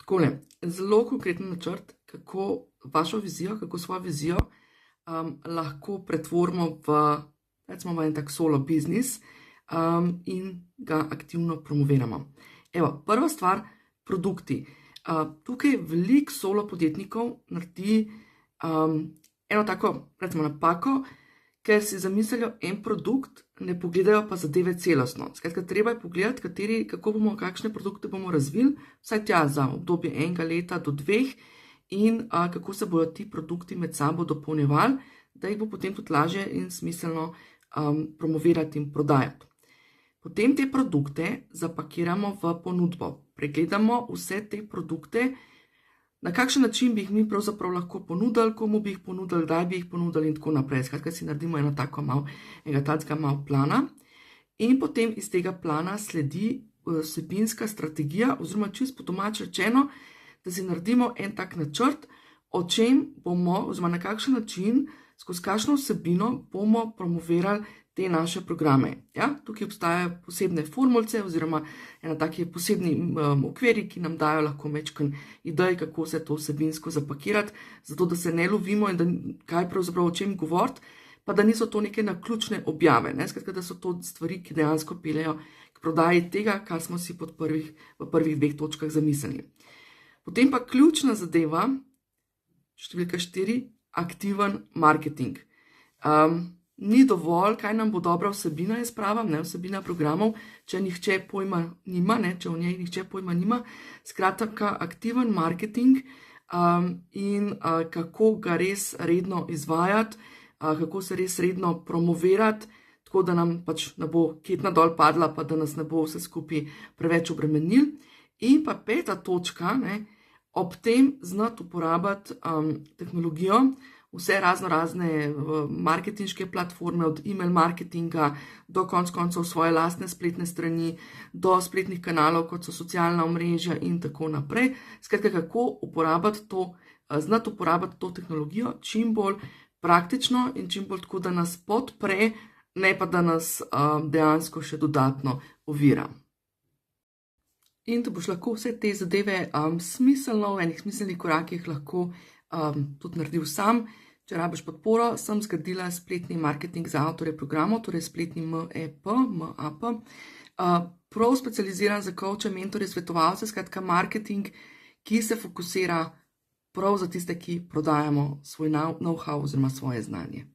Takole, zelo konkreten načrt, kako vašo vizijo, kako svojo vizijo lahko pretvorimo v en tak solo biznis in ga aktivno promoviramo. Evo, prva stvar, produkti. Tukaj veliko solo podjetnikov naredi eno tako, recimo, napako, ker si zamislijo en produkt, ne pogledajo pa zadeve celostno. Skratka, treba je pogledati, kakšne produkte bomo razvili, vsaj tja za obdobje 1 leta do 2 in kako se bodo ti produkti med sabo dopolnjevali, da jih bo potem tudi lažje in smiselno promovirati in prodajati. Potem te produkte zapakiramo v ponudbo. Pregledamo vse te produkte, na kakšen način bi jih mi pravzaprav lahko ponudili, komu bi jih ponudili, kdaj bi jih ponudili in tako naprej. Skratka, si naredimo enega takega malo plana in potem iz tega plana sledi vsebinska strategija oziroma čisto po domače rečeno, da si naredimo en tak načrt, o čem bomo oziroma na kakšen način, skozi kakšno vsebino bomo promovirali te naše programe. Ja, tukaj obstajajo posebne formulce oziroma taki posebni okviri, ki nam dajo lahko majčkeno idej, kako se to vsebinsko zapakirati, zato da se ne lovimo in da kaj pravzaprav o čem govoriti, pa da niso to neke naključne objave, ne? Skratka, da so to stvari, ki dejansko peljejo k prodaji tega, kar smo si v prvih 2 točkah zamislili. Potem pa ključna zadeva, številka 4, aktiven marketing. Ni dovolj, kaj nam bo dobra vsebina, jaz pravim, ne, vsebina programov, če nihče pojma nima, ne, če o njej nihče pojma nima. Skratka, aktiven marketing in kako ga res redno izvajati, kako se res redno promovirati, tako da nam pač ne bo ketna dol padla, pa da nas ne bo vse skupaj preveč obremenil. In pa 5. točka, ne, ob tem znati uporabiti tehnologijo, vse razne marketinške platforme, od email marketinga do konec koncev svoje lastne spletne strani, do spletnih kanalov, kot so socialna omrežja in tako naprej. Skratka, kako znati uporabiti to tehnologijo čim bolj praktično in čim bolj tako, da nas podpre, ne pa da nas dejansko še dodatno ovira. In da boš lahko vse te zadeve smiselno, v enih smiselnih korakih lahko tudi naredil sam. Če rabiš podporo, sem zgradila spletni marketing za avtorje programov, torej spletni MAP, prav specializiran za coache, mentorje, svetovalce, skratka marketing, ki se fokusira prav za tiste, ki prodajamo svoj know-how oziroma svoje znanje.